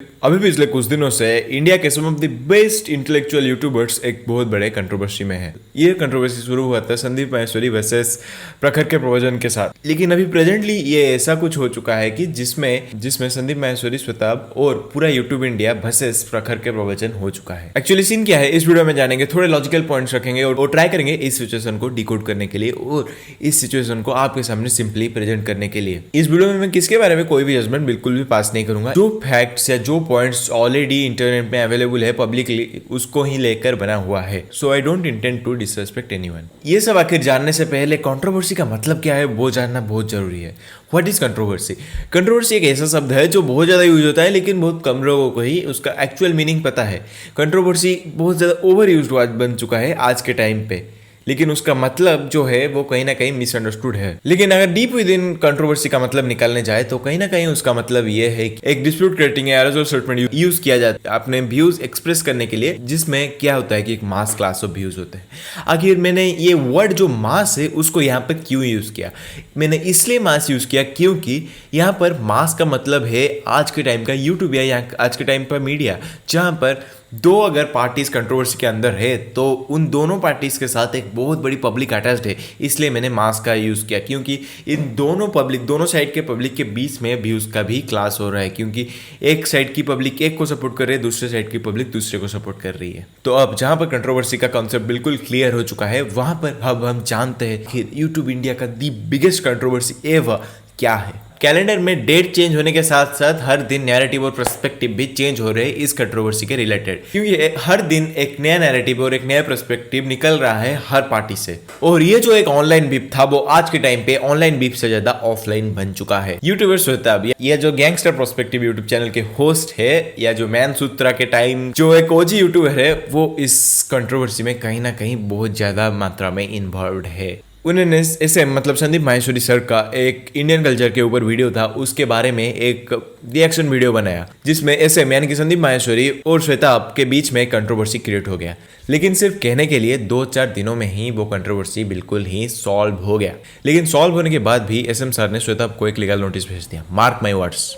अभी पिछले कुछ दिनों से इंडिया के some of the best intellectual YouTubers एक बहुत बड़े कंट्रोवर्सी में है। ये कंट्रोवर्सी शुरू हुआ था संदीप माहेश्वरी वर्सेस प्रखर के प्रवचन के साथ, लेकिन अभी प्रेजेंटली ये ऐसा कुछ हो चुका है कि जिसमें संदीप माहेश्वरी, श्वेताब और पूरा यूट्यूब इंडिया वर्सेस प्रखर के प्रवचन हो चुका है। एक्चुअली सीन क्या है इस वीडियो में जानेंगे, थोड़े लॉजिकल पॉइंट्स रखेंगे और ट्राई करेंगे इस सिचुएशन को डिकोड करने के लिए और इस सिचुएशन को आपके सामने सिंपली प्रेजेंट करने के लिए। इस वीडियो में मैं किसके बारे में कोई भी जजमेंट बिल्कुल भी पास नहीं करूंगा। जो फैक्ट्स या जो पॉइंट्स ऑलरेडी इंटरनेट में अवेलेबल है पब्लिकली, उसको ही लेकर बना हुआ है। So I don't intend to disrespect anyone. ये सब आखिर जानने से पहले कंट्रोवर्सी का मतलब क्या है वो जानना बहुत जरूरी है। What is controversy? कंट्रोवर्सी एक ऐसा शब्द है जो बहुत ज़्यादा यूज होता है, लेकिन बहुत कम लोगों को ही उसका एक्चुअल मीनिंग पता है। कंट्रोवर्सी बहुत ज़्यादा ओवर यूज बन चुका है आज के टाइम पे, लेकिन उसका मतलब जो है वो कहीं ना कहीं मिसअंडरस्टूड है। लेकिन अगर डीप विद इन कंट्रोवर्सी का मतलब निकालने जाए तो कहीं ना कहीं उसका मतलब ये है कि एक डिस्प्यूट क्रिएटिंग या एरोसोल स्टेटमेंट यूज किया जाता है अपने व्यूज एक्सप्रेस करने के लिए, जिसमें क्या होता है कि एक मास क्लास ऑफ व्यूज होते हैं। आखिर मैंने ये वर्ड जो मास है उसको यहाँ पर क्यों यूज किया? मैंने इसलिए मास यूज किया क्योंकि यहाँ पर मास का मतलब है आज के टाइम का यूट्यूब या आज के टाइम पर मीडिया, जहाँ पर दो अगर पार्टीज कंट्रोवर्सी के अंदर है तो उन दोनों पार्टीज के साथ एक बहुत बड़ी पब्लिक अटैच्ड है। इसलिए मैंने मास का यूज़ किया क्योंकि इन दोनों साइड के पब्लिक के बीच में व्यूज़ का भी क्लास हो रहा है, क्योंकि एक साइड की पब्लिक एक को सपोर्ट कर रही है, दूसरे साइड की पब्लिक दूसरे को सपोर्ट कर रही है। तो अब जहाँ पर कंट्रोवर्सी का कॉन्सेप्ट बिल्कुल क्लियर हो चुका है, वहाँ पर अब हम जानते हैं कि यूट्यूब इंडिया का दी बिगेस्ट कंट्रोवर्सी एवर क्या है। कैलेंडर में डेट चेंज होने के साथ साथ हर दिन नैरेटिव और पर्सपेक्टिव भी चेंज हो रहे हैं इस कंट्रोवर्सी के रिलेटेड, क्योंकि हर दिन एक नया नैरेटिव और एक नया पर्सपेक्टिव निकल रहा है हर पार्टी से। और ये जो एक ऑनलाइन बीफ था वो आज के टाइम पे ऑनलाइन बीफ से ज्यादा ऑफलाइन बन चुका है। यूट्यूबर श्वेताब, ये जो गैंगस्टर पर्सपेक्टिव यूट्यूब चैनल के होस्ट है, या जो मैन सूत्रा के टाइम जो एक ओजी यूट्यूबर है, वो इस कंट्रोवर्सी में कहीं ना कहीं बहुत ज्यादा मात्रा में इन्वॉल्व है। उन्होंने ऐसे मतलब संदीप माहेश्वरी सर का एक इंडियन कल्चर के ऊपर वीडियो था, उसके बारे में एक रिएक्शन वीडियो बनाया जिसमें ऐसे यानी कि संदीप माहेश्वरी और श्वेताब के बीच में कंट्रोवर्सी क्रिएट हो गया। लेकिन सिर्फ कहने के लिए 2-4 दिनों में ही वो कंट्रोवर्सी बिल्कुल ही सॉल्व हो गया। लेकिन सॉल्व होने के बाद भी एसएम सर ने श्वेताब को एक लीगल नोटिस भेज दिया। Mark my words.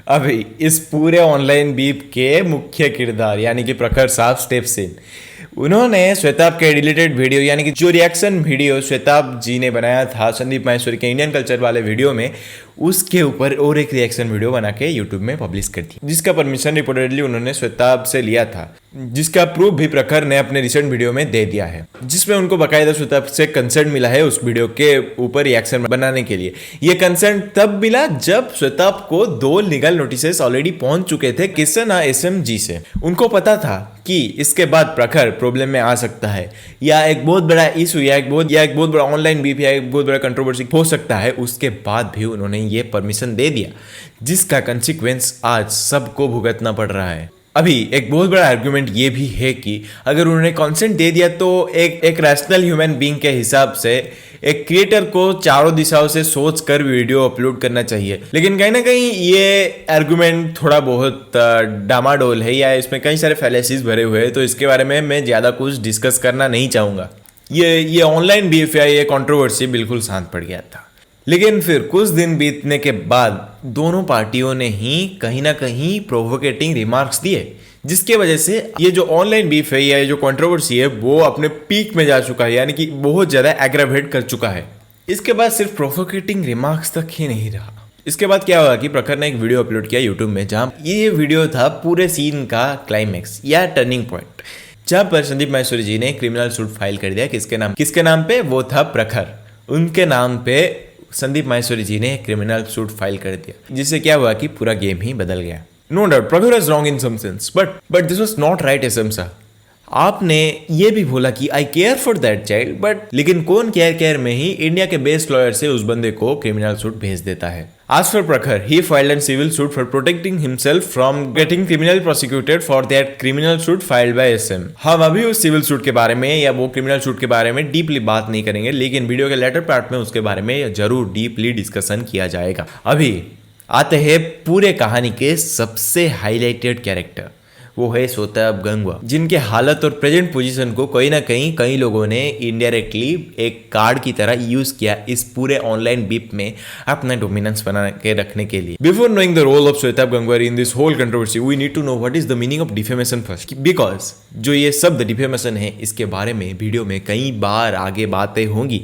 अभी इस पूरे ऑनलाइन बीफ के मुख्य किरदार यानी कि प्रखर साहब स्टेप्स इन, उन्होंने श्वेताब के डिलीटेड वीडियो यानी कि जो रिएक्शन वीडियो श्वेताब जी ने बनाया था संदीप माहेश्वरी के इंडियन कल्चर वाले वीडियो में, उसके ऊपर और एक रिएक्शन वीडियो बना के यूट्यूब में पब्लिश कर दी, जिसका परमिशन रिपोर्टेडली उन्होंने श्वेताब से लिया था, जिसका प्रूफ भी प्रखर ने अपने रिसेंट वीडियो में दे दिया है, जिसमें उनको बाकायदा श्वेताब से कंसर्ट मिला है उस वीडियो के ऊपर रिएक्शन बनाने के लिए। ये कंसर्ट तब मिला जब श्वेताब को 2 लीगल नोटिसेस ऑलरेडी पहुंच चुके थे किसना एसएम जी से। उनको पता था कि इसके बाद प्रखर प्रॉब्लम में आ सकता है, या एक बहुत बड़ा इशू या एक बहुत बड़ा ऑनलाइन बीफ या एक बहुत बड़ा कंट्रोवर्सी हो सकता है। उसके बाद भी उन्होंने ये परमिशन दे दिया, जिसका कंसिक्वेंस आज सबको भुगतना पड़ रहा है। अभी एक बहुत बड़ा आर्गुमेंट ये भी है कि अगर उन्होंने कंसेंट दे दिया तो एक रैशनल ह्यूमन बीइंग के हिसाब से एक क्रिएटर को चारों दिशाओं से सोच कर वीडियो अपलोड करना चाहिए। लेकिन कहीं ना कहीं ये आर्गुमेंट थोड़ा बहुत डामाडोल है, या इसमें कई सारे फैलेसीज भरे हुए हैं, तो इसके बारे में मैं ज़्यादा कुछ डिस्कस करना नहीं चाहूँगा। ये ऑनलाइन बीफ या ये कंट्रोवर्सी बिल्कुल शांत पड़ गया था। लेकिन फिर कुछ दिन बीतने के बाद दोनों पार्टियों ने ही कहीं ना कहीं प्रोवोकेटिंग रिमार्क्स दिए, जिसके वजह से ये जो ऑनलाइन बीफ है या ये जो कंट्रोवर्सी है वो अपने पीक में जा चुका है, यानी कि बहुत ज़्यादा एग्रावेट कर चुका है। इसके बाद सिर्फ प्रोवोकेटिंग रिमार्क्स तक ही नहीं रहा। इसके बाद क्या हुआ कि प्रखर ने एक वीडियो अपलोड किया यूट्यूब में, जहाँ ये वीडियो था पूरे सीन का क्लाइमैक्स या टर्निंग पॉइंट, जहाँ पर संदीप माहेश्वरी जी ने क्रिमिनल सूट फाइल कर दिया। किसके नाम पे? वो था प्रखर। उनके नाम पे संदीप माहेश्वरी जी ने क्रिमिनल सूट फाइल कर दिया, जिससे क्या हुआ कि पूरा गेम ही बदल गया। No doubt Prakhar is wrong in some sense, but this was not right SM sir. आपने ये भी बोला कि I care for that child, but लेकिन कौन केयर में ही इंडिया के बेस्ट लॉयर से उस बंदे को क्रिमिनल सूट भेज देता है। As for Prakhar, he filed a civil suit for protecting himself from getting criminally prosecuted for that criminal suit filed by SM. हम अभी उस सिविल सूट के बारे में या वो क्रिमिनल सूट के बारे में डीपली बात नहीं करेंगे, लेकिन वीडियो के लेटर पार्ट में उसके बारे में जरूर डीपली डिस्कशन किया जाएगा। अभी आते हैं पूरे कहानी के सबसे हाईलाइटेड कैरेक्टर, वो है श्वेताब गंगवार, जिनके हालत और प्रेजेंट पोजीशन को कहीं ना कई लोगों ने इनडायरेक्टली एक कार्ड की तरह यूज किया इस पूरे ऑनलाइन बीप में अपना डोमिनेंस बना के रखने के लिए। Before knowing the role of Shwetab Gangwar in this whole controversy, we need to know what is the meaning of defamation first, because जो ये शब्द डिफेमेशन है इसके बारे में वीडियो में कई बार आगे बातें होंगी,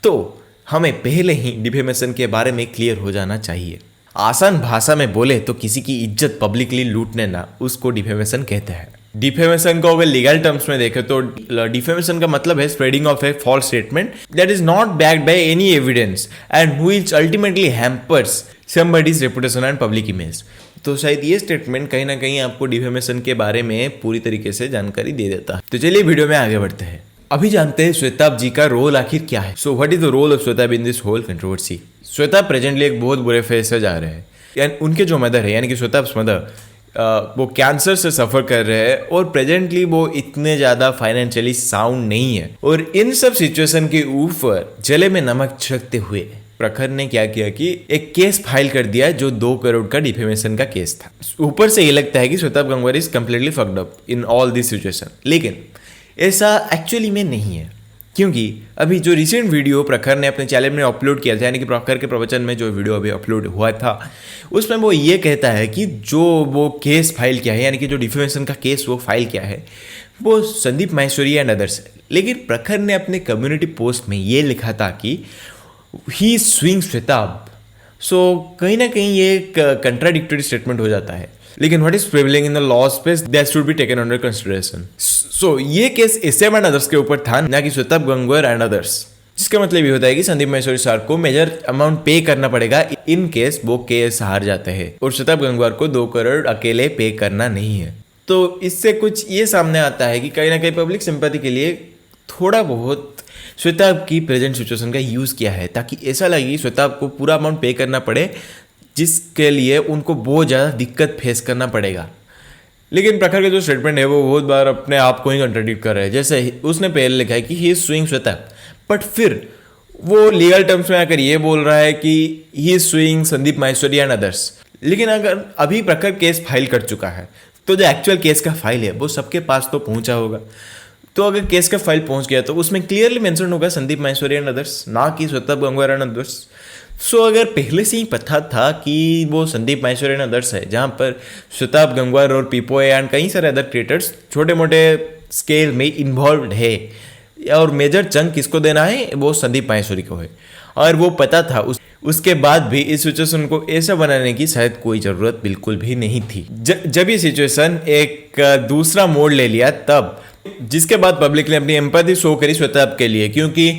तो हमें पहले ही डिफेमेशन के बारे में क्लियर हो जाना चाहिए। आसान भाषा में बोले तो किसी की इज्जत पब्लिकली लूटने ना, उसको डिफेमेशन कहते हैं। डिफेमेशन को अगर लीगल टर्म्स में देखें तो डिफेमेशन का मतलब है spreading of a false statement that is not backed by any evidence and which ultimately hampers somebody's reputation and public image. तो शायद ये स्टेटमेंट कहीं ना कहीं आपको डिफेमेशन के बारे में पूरी तरीके से जानकारी दे देता है। तो चलिए वीडियो में आगे बढ़ते हैं। अभी जानते हैं श्वेताब जी का रोल आखिर क्या है। So what is the role of Shwetab in this whole controversy. Shwetab presently एक बहुत बुरे फेज से जा रहे हैं। उनके जो मदर है यानी कि श्वेताब्स मदर, वो कैंसर से सफ़र कर रहे हैं और प्रेजेंटली वो इतने ज़्यादा फाइनेंशियली साउंड नहीं है। और इन सब सिचुएशन के ऊपर जले में नमक छिड़कते हुए प्रखर ने क्या किया कि एक केस फाइल कर दिया जो 2 करोड़ का डिफेमेशन का केस था। ऊपर से ये लगता है कि Shwetab Gangwar is completely fucked up in all this situation, लेकिन ऐसा एक्चुअली में नहीं है, क्योंकि अभी जो रिसेंट वीडियो प्रखर ने अपने चैनल में अपलोड किया था, यानी कि प्रखर के प्रवचन में जो वीडियो अभी अपलोड हुआ था, उसमें वो ये कहता है कि जो वो केस फाइल किया है, यानी कि जो डिफेमेशन का केस वो फाइल किया है, वो संदीप माहेश्वरी एंड अदर्स है। लेकिन प्रखर ने अपने कम्युनिटी पोस्ट में ये लिखा था कि ही स्विंग श्वेताब। सो कहीं ना कहीं ये एक कंट्राडिक्टरी स्टेटमेंट हो जाता है। लेकिन what is prevailing in the law space that should be taken under consideration. So ये केस एसएम एंड अदर्स के ऊपर था, ना कि श्वेताब गंगवार एंड अदर्स, जिसका मतलब ये होता है कि संदीप माहेश्वरी सर को मेजर अमाउंट पे करना पड़ेगा इन केस वो केस हार जाते हैं, और श्वेताब गंगवार को 2 करोड़ अकेले पे करना नहीं है। तो इससे कुछ ये सामने आता है कि कहीं ना कहीं पब्लिक सिंपैथी के लिए थोड़ा बहुत श्वेताब की प्रेजेंट सिचुएशन का यूज़ किया है, ताकि ऐसा लगे कि श्वेताब को पूरा अमाउंट पे करना पड़े, जिसके लिए उनको बहुत ज़्यादा दिक्कत फेस करना पड़ेगा। लेकिन प्रखर का जो स्टेटमेंट है वो बहुत बार अपने आप को ही कंट्राडिक्ट कर रहा है। जैसे उसने पहले लिखा है कि he is suing Shwetab, but फिर वो लीगल टर्म्स में आकर ये बोल रहा है कि he is sewing Sandeep Maheshwari and others. लेकिन अगर अभी प्रखर केस फाइल कर चुका है, तो जो एक्चुअल केस का फाइल है वो सबके पास तो पहुंचा होगा। तो अगर केस का फाइल पहुंच गया तो उसमें क्लियरली मेंशन होगा संदीप माहेश्वरी एंड अदर्स, ना कि श्वेताब गंगवार एंड अदर्स। सो अगर पहले से ही पता था कि वो संदीप माहेश्वरी एंड अदर्स है, जहाँ पर श्वेताब गंगवार और पीपोए एंड कई सारे अदर क्रिएटर्स छोटे मोटे स्केल में इन्वॉल्व है, और मेजर चंक किसको देना है वो संदीप माहेश्वरी को है, और वो पता था, उसके बाद भी इस सिचुएशन को ऐसा बनाने की शायद कोई ज़रूरत बिल्कुल भी नहीं थी। जब ये सिचुएशन एक दूसरा मोड़ ले लिया तब, जिसके बाद पब्लिक ने अपनी एम्पैथी शो करी श्वेताब के लिए, क्योंकि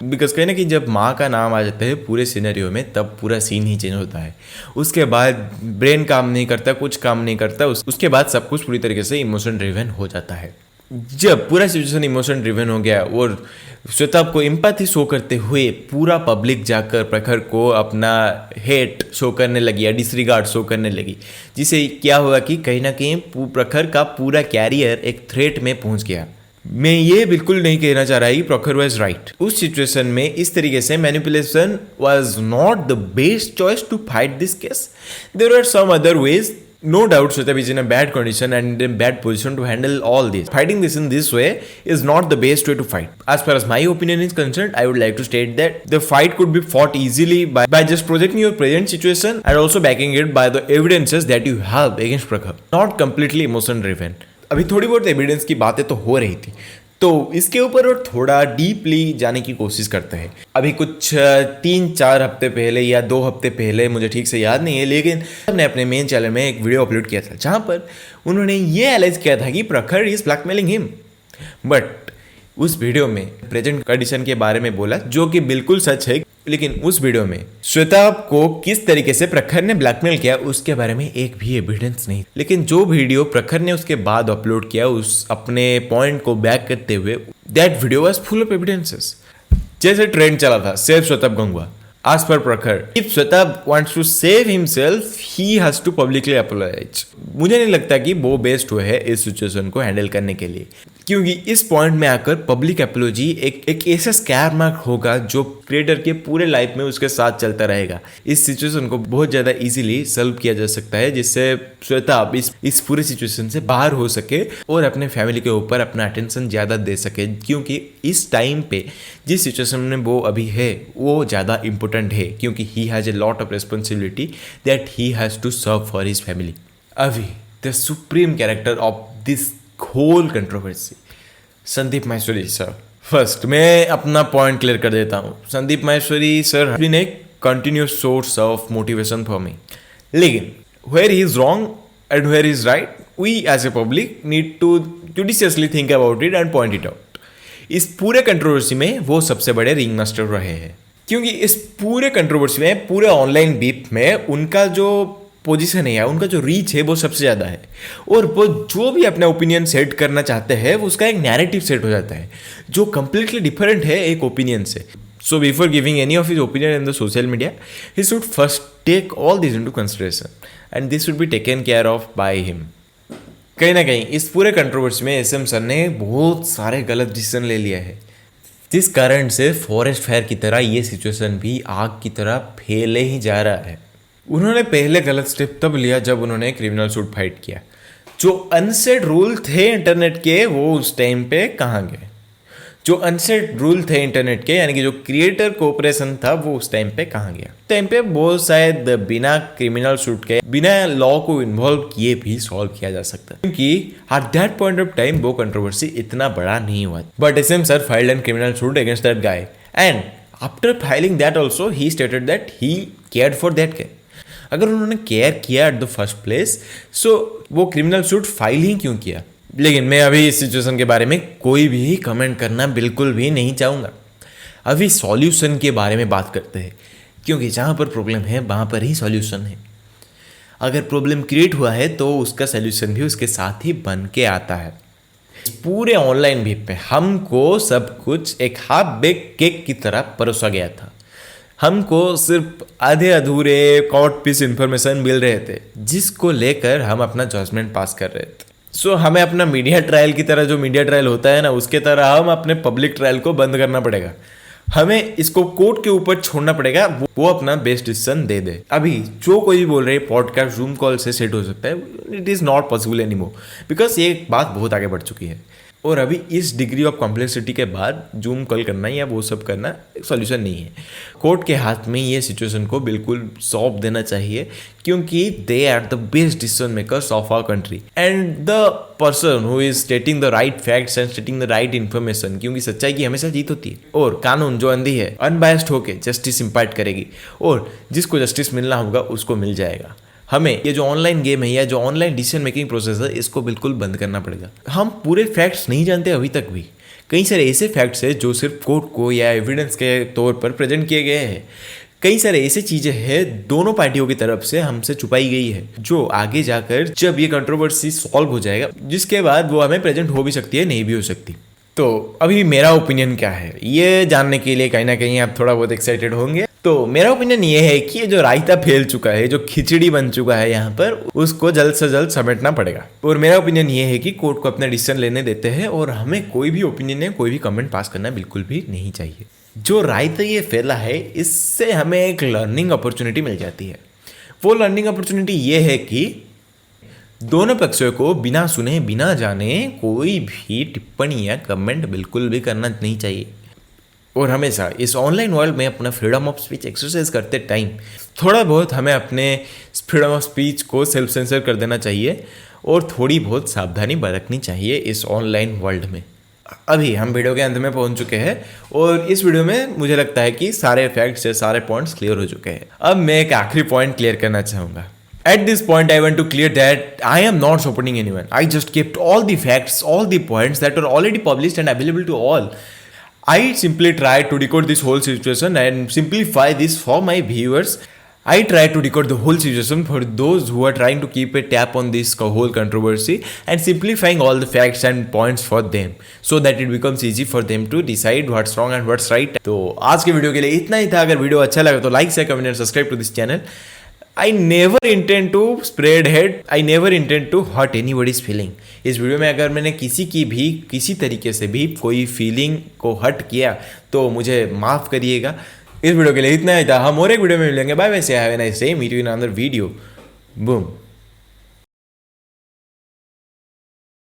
बिकॉज कहीं ना कि जब माँ का नाम आ जाता है पूरे सिनेरियो में, तब पूरा सीन ही चेंज होता है। उसके बाद ब्रेन काम नहीं करता, कुछ काम नहीं करता, उसके बाद सब कुछ पूरी तरीके से इमोशन ड्रिवन हो जाता है। जब पूरा सिचुएशन इमोशन ड्रिवन हो गया और श्वेताब को एम्पैथी शो करते हुए पूरा पब्लिक जाकर प्रखर को अपना हेट शो करने लगी या डिसरिगार्ड शो करने लगी, जिससे क्या हुआ कि कहीं ना कहीं प्रखर का पूरा कैरियर एक थ्रेट में पहुंच गया। मैं ये बिल्कुल नहीं कहना चाह रहा कि प्रखर वाज राइट। उस सिचुएशन में इस तरीके से manipulation was not the best choice to fight this case. There are some other ways. No doubt Shwetab is in a bad condition and in a bad position to handle all this. Fighting this in this way is not the best way to fight. As far as my opinion is concerned, I would like to state that the fight could be fought easily by just projecting your present situation and also backing it by the evidences that you have against Prakhar. Not completely emotion driven. अभी थोड़ी बहुत evidence की बातें तो हो रही थी, तो इसके ऊपर और थोड़ा डीपली जाने की कोशिश करते हैं। अभी कुछ 3-4 हफ्ते पहले या 2 हफ्ते पहले, मुझे ठीक से याद नहीं है, लेकिन हमने अपने मेन चैनल में एक वीडियो अपलोड किया था जहाँ पर उन्होंने ये एलाइज किया था कि प्रखर इज ब्लैकमेलिंग हिम। बट उस वीडियो में प्रेजेंट कंडीशन के बारे में बोला, जो कि बिल्कुल सच है। लेकिन उस वीडियो में श्वेताब को किस तरीके से प्रखर ने ब्लैकमेल किया उसके बारे में एक भी एविडेंस नहीं। लेकिन जो वीडियो प्रखर ने उसके बाद अपलोड किया उस अपने पॉइंट को बैक करते हुए, that video was full of evidences. जैसे ट्रेंड चला था save Shwetab Gangwar, as per Prakhar, if Shwetab wants to save himself, he has to publicly apologize। मुझे नहीं लगता कि वो बेस्ट हुए है इस सिचुएशन को हैंडल करने के लिए। क्योंकि इस पॉइंट में आकर पब्लिक एपोलॉजी एक ऐसा स्कैर मार्क होगा जो क्रिएटर के पूरे लाइफ में उसके साथ चलता रहेगा। इस सिचुएशन को बहुत ज़्यादा इजीली सॉल्व किया जा सकता है, जिससे श्वेता अब इस पूरे सिचुएशन से बाहर हो सके और अपने फैमिली के ऊपर अपना अटेंशन ज़्यादा दे सके, क्योंकि इस टाइम पे जिस सिचुएशन में वो अभी है वो ज़्यादा इंपॉर्टेंट है, क्योंकि he has a lot of responsibility that he has to serve for his family. अभी the supreme character of this whole controversy, Sandeep Maheshwari sir. First मैं अपना पॉइंट क्लियर कर देता हूँ। Sandeep Maheshwari sir have been a continuous source of motivation for me, लेकिन where he is wrong and where is right, we as a public need to judiciously think about it and point it out. इस पूरे controversy में वो सबसे बड़े ring master रहे हैं, क्योंकि इस पूरे कंट्रोवर्सी में, पूरे ऑनलाइन बीप में उनका जो पोजीशन है, उनका जो रीच है वो सबसे ज़्यादा है, और वो जो भी अपना ओपिनियन सेट करना चाहते हैं वो उसका एक नैरेटिव सेट हो जाता है जो कम्प्लीटली डिफरेंट है एक ओपिनियन से। So before giving any of his opinion in the social media, he should first take all this into consideration and this should be taken care of by him. कहीं ना कहीं इस पूरे controversy में SM sir ने बहुत सारे गलत डिसीजन ले लिया है, जिस कारण से फॉरेस्ट फायर की तरह ये सिचुएशन भी आग की तरह फैले ही जा रहा है। उन्होंने पहले गलत स्टेप तब लिया जब उन्होंने क्रिमिनल सूट फाइट किया। जो अनसेट रूल थे इंटरनेट के वो उस टाइम पे कहाँ गए? जो अनसेट रूल थे इंटरनेट के, यानी कि जो क्रिएटर कोऑपरेशन था, वो उस टाइम पे कहाँ गया? टाइम पे वो शायद बिना क्रिमिनल सूट के, बिना लॉ को इन्वॉल्व किए भी सॉल्व किया जा सकता, क्योंकि at that point of time वो कंट्रोवर्सी इतना बड़ा नहीं हुआ। But SM sir filed an criminal suit against that guy, and after filing that also he stated that he cared for that guy. अगर उन्होंने केयर किया at the first place, so वो criminal suit file ही क्यों किया? लेकिन मैं अभी इस सिचुएशन के बारे में कोई भी कमेंट करना बिल्कुल भी नहीं चाहूँगा। अभी सॉल्यूशन के बारे में बात करते हैं, क्योंकि जहाँ पर प्रॉब्लम है वहाँ पर ही सॉल्यूशन है। अगर प्रॉब्लम क्रिएट हुआ है तो उसका सॉल्यूशन भी उसके साथ ही बन के आता है। पूरे ऑनलाइन भी पे हमको सब कुछ एक हाफ बेक केक की तरह परोसा गया था। हमको सिर्फ आधे अधूरे कॉट पीस इन्फॉर्मेशन मिल रहे थे, जिसको लेकर हम अपना जजमेंट पास कर रहे थे। सो हमें अपना मीडिया ट्रायल की तरह, जो मीडिया ट्रायल होता है ना, उसके तरह हम अपने पब्लिक ट्रायल को बंद करना पड़ेगा। हमें इसको कोर्ट के ऊपर छोड़ना पड़ेगा, वो अपना बेस्ट डिसीजन दे दे। अभी जो कोई भी बोल रहे हैं पॉडकास्ट जूम कॉल से सेट हो सकता है, it is not possible any more, because ये बात बहुत आगे बढ़ चुकी है। और अभी इस डिग्री ऑफ कॉम्प्लेक्सिटी के बाद जूम कॉल करना या वो सब करना एक सॉल्यूशन नहीं है। कोर्ट के हाथ में ये सिचुएशन को बिल्कुल सौंप देना चाहिए, क्योंकि they are the best decision makers of our country and the person who is stating the right facts and stating the right information, क्योंकि सच्चाई की हमेशा जीत होती है। और कानून जो अंधी है अनबायस्ड होकर जस्टिस इम्पार्ट करेगी, और जिसको जस्टिस मिलना होगा उसको मिल जाएगा। हमें ये जो ऑनलाइन गेम है या जो ऑनलाइन डिसीजन मेकिंग प्रोसेस है, इसको बिल्कुल बंद करना पड़ेगा। हम पूरे फैक्ट्स नहीं जानते अभी तक भी। कई सारे ऐसे फैक्ट्स हैं जो सिर्फ कोर्ट को या एविडेंस के तौर पर प्रेजेंट किए गए हैं। कई सारे ऐसे चीज़ें हैं दोनों पार्टियों की तरफ से हमसे छुपाई गई है, जो आगे जाकर जब ये कंट्रोवर्सी सॉल्व हो जाएगा, जिसके बाद वो हमें प्रेजेंट हो भी सकती है, नहीं भी हो सकती। तो अभी मेरा ओपिनियन क्या है ये जानने के लिए कहीं ना कहीं आप थोड़ा बहुत एक्साइटेड होंगे। तो मेरा ओपिनियन ये है कि ये जो रायता फैल चुका है, जो खिचड़ी बन चुका है यहाँ पर, उसको जल्द से जल्द समेटना पड़ेगा। और मेरा ओपिनियन ये है कि कोर्ट को अपना डिसीजन लेने देते हैं, और हमें कोई भी ओपिनियन या कोई भी कमेंट पास करना बिल्कुल भी नहीं चाहिए। जो रायता ये फैला है, इससे हमें एक लर्निंग अपॉर्चुनिटी मिल जाती है। वो लर्निंग अपॉर्चुनिटी ये है कि दोनों पक्षों को बिना सुने बिना जाने कोई भी टिप्पणी या कमेंट बिल्कुल भी करना नहीं चाहिए। और हमेशा इस ऑनलाइन वर्ल्ड में अपना फ्रीडम ऑफ स्पीच एक्सरसाइज करते टाइम थोड़ा बहुत हमें अपने फ्रीडम ऑफ स्पीच को सेल्फ सेंसर कर देना चाहिए, और थोड़ी बहुत सावधानी बरतनी चाहिए इस ऑनलाइन वर्ल्ड में। अभी हम वीडियो के अंत में पहुंच चुके हैं, और इस वीडियो में मुझे लगता है कि सारे फैक्ट्स या सारे पॉइंट्स क्लियर हो चुके हैं। अब मैं एक आखिरी पॉइंट क्लियर करना चाहूँगा। At this point, I want to clear that I am not supporting anyone. I just kept all the facts, all the points that are already published and available to all. I simply tried to decode this whole situation and simplify this for my viewers. I tried to decode the whole situation for those who are trying to keep a tap on this whole controversy and simplifying all the facts and points for them so that it becomes easy for them to decide what's wrong and what's right. तो आज के video के लिए इतना ही था। अगर video अच्छा लगा तो like share comment and subscribe to this channel. I never intend to spread hate, I never intend to hurt anybody's feeling. इस वीडियो में अगर मैंने किसी की भी किसी तरीके से भी कोई फीलिंग को हर्ट किया तो मुझे माफ़ करिएगा। इस वीडियो के लिए इतना ही था, हम और एक वीडियो में मिलेंगे। Bye bye, say have a nice day, meet you in another video, boom.